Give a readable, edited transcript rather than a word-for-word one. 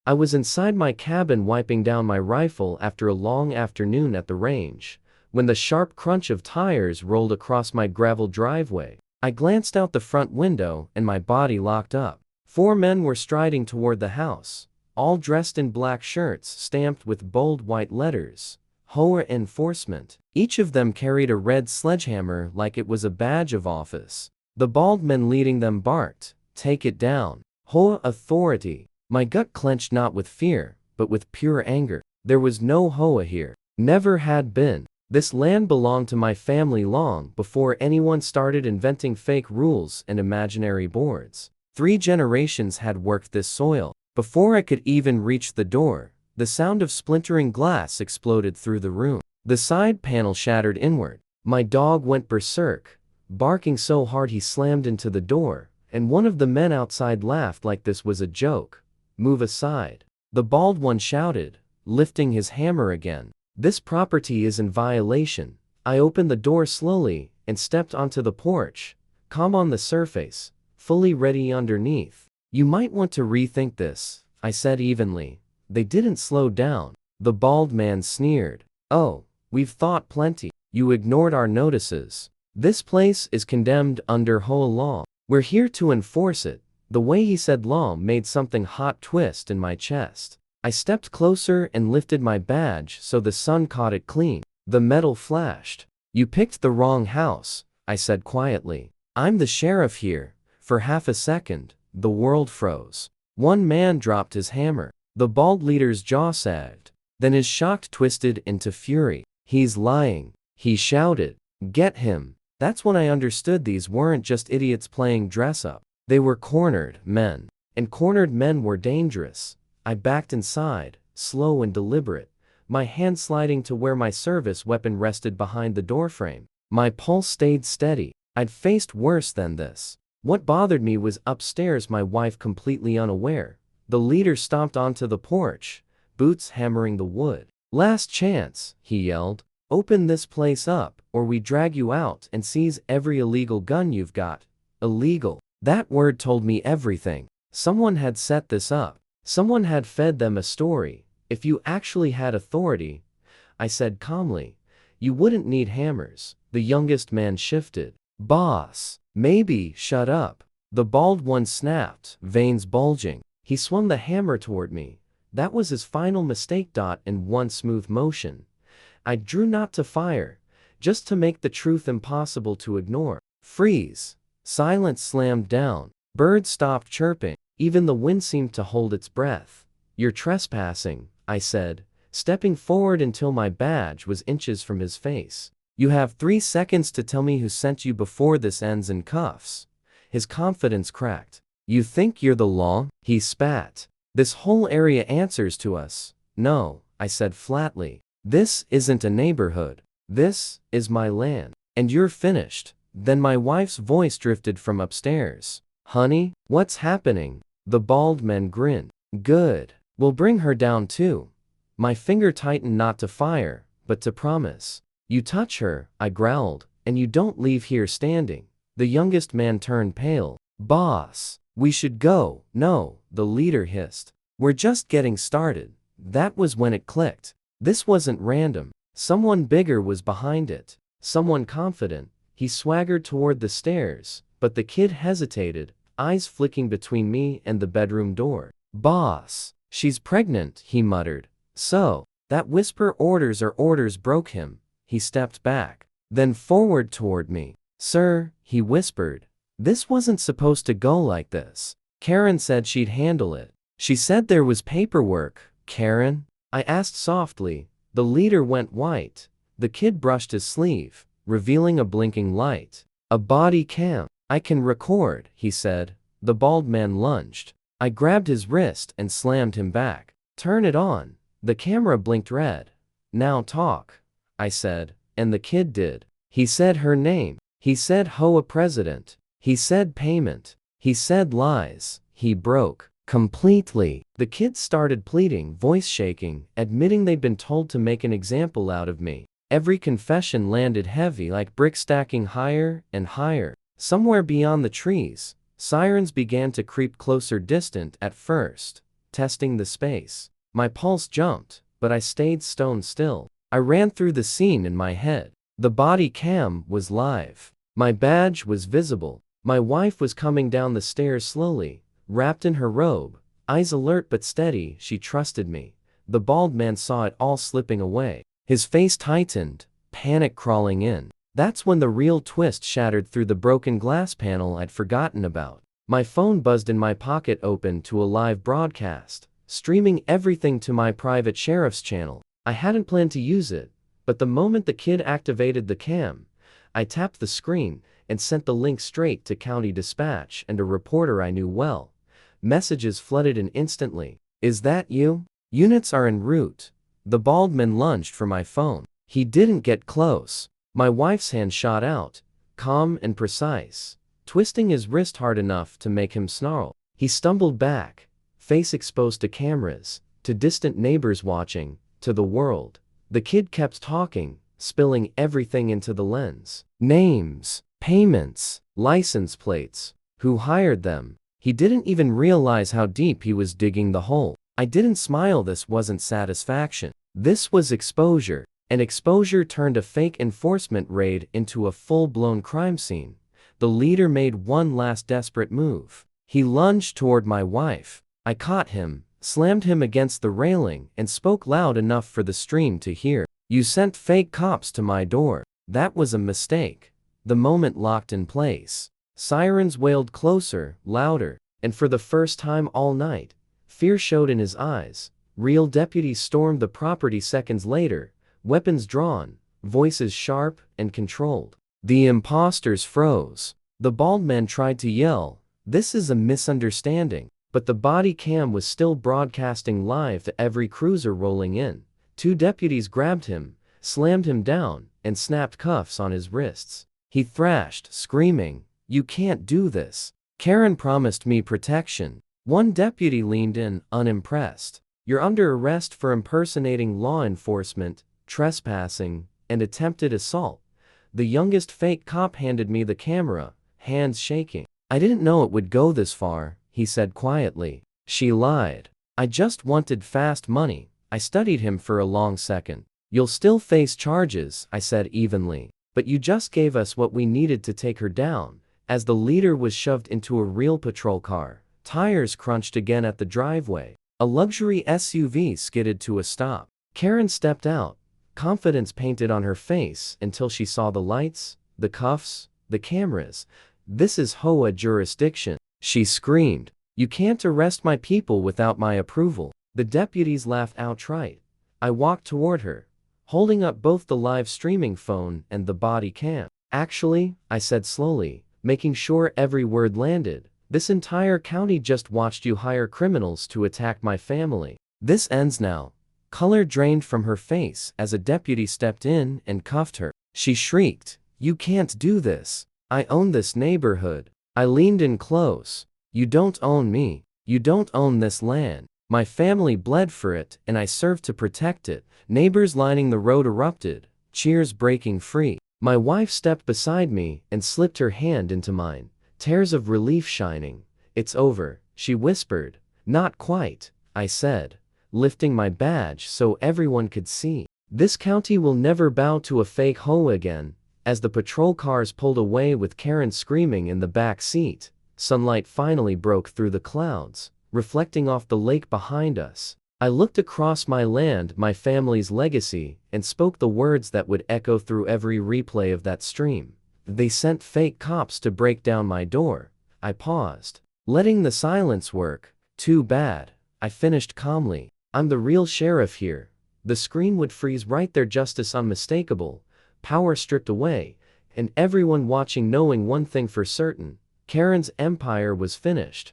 I was inside my cabin wiping down my rifle after a long afternoon at the range, when the sharp crunch of tires rolled across my gravel driveway. I glanced out the front window and my body locked up. 4 men were striding toward the house, all dressed in black shirts stamped with bold white letters, HOA enforcement. Each of them carried a red sledgehammer like it was a badge of office. The bald men leading them barked, "Take it down. HOA authority." My gut clenched not with fear, but with pure anger. There was no HOA here. Never had been. This land belonged to my family long before anyone started inventing fake rules and imaginary boards. 3 generations had worked this soil. Before I could even reach the door, the sound of splintering glass exploded through the room. The side panel shattered inward. My dog went berserk, barking so hard he slammed into the door, and one of the men outside laughed like this was a joke. "Move aside," the bald one shouted, lifting his hammer again. "This property is in violation." I opened the door slowly and stepped onto the porch, calm on the surface, fully ready underneath. "You might want to rethink this," I said evenly. They didn't slow down. The bald man sneered. "Oh, we've thought plenty. You ignored our notices. This place is condemned under HOA law. We're here to enforce it." The way he said law made something hot twist in my chest. I stepped closer and lifted my badge so the sun caught it clean. The metal flashed. "You picked the wrong house," I said quietly. "I'm the sheriff here." For half a second, the world froze. One man dropped his hammer. The bald leader's jaw sagged. Then his shock twisted into fury. "He's lying," he shouted. "Get him." That's when I understood these weren't just idiots playing dress-up. They were cornered men. And cornered men were dangerous. I backed inside, slow and deliberate, my hand sliding to where my service weapon rested behind the doorframe. My pulse stayed steady. I'd faced worse than this. What bothered me was upstairs, my wife completely unaware. The leader stomped onto the porch, boots hammering the wood. "Last chance," he yelled. "Open this place up, or we drag you out and seize every illegal gun you've got." Illegal. That word told me everything. Someone had set this up. Someone had fed them a story. "If you actually had authority," I said calmly, "you wouldn't need hammers." The youngest man shifted. "Boss, maybe." "Shut up," the bald one snapped, veins bulging. He swung the hammer toward me. That was his final mistake. In one smooth motion, I drew not to fire, just to make the truth impossible to ignore. Freeze. Silence slammed down. Birds stopped chirping. Even the wind seemed to hold its breath. "You're trespassing," I said, stepping forward until my badge was inches from his face. "You have 3 seconds to tell me who sent you before this ends in cuffs." His confidence cracked. "You think you're the law?" he spat. "This whole area answers to us." "No," I said flatly. "This isn't a neighborhood. This is my land. And you're finished." Then my wife's voice drifted from upstairs. "Honey, what's happening?" The bald man grinned. "Good. We'll bring her down too." My finger tightened not to fire, but to promise. "You touch her," I growled, "and you don't leave here standing." The youngest man turned pale. "Boss, we should go." "No," the leader hissed. "We're just getting started." That was when it clicked. This wasn't random. Someone bigger was behind it. Someone confident. He swaggered toward the stairs, but the kid hesitated, eyes flicking between me and the bedroom door. "Boss, she's pregnant," he muttered. "So." That whisper, orders are orders, broke him. He stepped back, then forward toward me. "Sir," he whispered, "this wasn't supposed to go like this. Karen said she'd handle it." "She said there was paperwork." "Karen?" I asked softly. The leader went white. The kid brushed his sleeve, revealing a blinking light. "A body cam. I can record," he said. The bald man lunged. I grabbed his wrist and slammed him back. "Turn it on." The camera blinked red. "Now talk," I said, and the kid did. He said her name. He said HOA president. He said payment. He said lies. He broke completely. The kid started pleading, voice shaking, admitting they'd been told to make an example out of me. Every confession landed heavy like bricks, stacking higher and higher. Somewhere beyond the trees, sirens began to creep closer, distant at first, testing the space. My pulse jumped, but I stayed stone still. I ran through the scene in my head. The body cam was live. My badge was visible. My wife was coming down the stairs slowly, wrapped in her robe, eyes alert but steady. She trusted me. The bald man saw it all slipping away. His face tightened, panic crawling in. That's when the real twist shattered through the broken glass panel I'd forgotten about. My phone buzzed in my pocket, open to a live broadcast, streaming everything to my private sheriff's channel. I hadn't planned to use it, but the moment the kid activated the cam, I tapped the screen and sent the link straight to County Dispatch and a reporter I knew well. Messages flooded in instantly. "Is that you? Units are en route." The bald man lunged for my phone. He didn't get close. My wife's hand shot out, calm and precise, twisting his wrist hard enough to make him snarl. He stumbled back, face exposed to cameras, to distant neighbors watching, to the world. The kid kept talking, spilling everything into the lens. Names, payments, license plates, who hired them. He didn't even realize how deep he was digging the hole. I didn't smile. This wasn't satisfaction. This was exposure. And exposure turned a fake enforcement raid into a full-blown crime scene. The leader made one last desperate move. He lunged toward my wife. I caught him, slammed him against the railing, and spoke loud enough for the stream to hear. "You sent fake cops to my door." That was a mistake. The moment locked in place. Sirens wailed closer, louder, and for the first time all night, fear showed in his eyes. Real deputies stormed the property seconds later, weapons drawn, voices sharp and controlled. The imposters froze. The bald man tried to yell, "This is a misunderstanding," but the body cam was still broadcasting live to every cruiser rolling in. Two deputies grabbed him, slammed him down, and snapped cuffs on his wrists. He thrashed, screaming, "You can't do this. Karen promised me protection." One deputy leaned in, unimpressed. "You're under arrest for impersonating law enforcement, trespassing, and attempted assault." The youngest fake cop handed me the camera, hands shaking. "I didn't know it would go this far," he said quietly. She lied. "I just wanted fast money." I studied him for a long second. "You'll still face charges," I said evenly. "But you just gave us what we needed to take her down." As the leader was shoved into a real patrol car, tires crunched again at the driveway. A luxury SUV skidded to a stop. Karen stepped out, confidence painted on her face, until she saw the lights, the cuffs, the cameras. "This is HOA jurisdiction," she screamed. "You can't arrest my people without my approval." The deputies laughed outright. I walked toward her, holding up both the live streaming phone and the body cam. "Actually," I said slowly, making sure every word landed, "this entire county just watched you hire criminals to attack my family. This ends now." Color drained from her face as a deputy stepped in and cuffed her. She shrieked, "You can't do this. I own this neighborhood." I leaned in close. "You don't own me. You don't own this land. My family bled for it, and I served to protect it." Neighbors lining the road erupted, cheers breaking free. My wife stepped beside me and slipped her hand into mine, tears of relief shining. "It's over," she whispered. "Not quite," I said, lifting my badge so everyone could see. "This county will never bow to a fake HOA again." As the patrol cars pulled away with Karen screaming in the back seat, sunlight finally broke through the clouds, reflecting off the lake behind us. I looked across my land, my family's legacy, and spoke the words that would echo through every replay of that stream. "They sent fake cops to break down my door." I paused, letting the silence work. "Too bad," I finished calmly. "I'm the real sheriff here." The screen would freeze right there, justice unmistakable, power stripped away, and everyone watching knowing one thing for certain: Karen's empire was finished.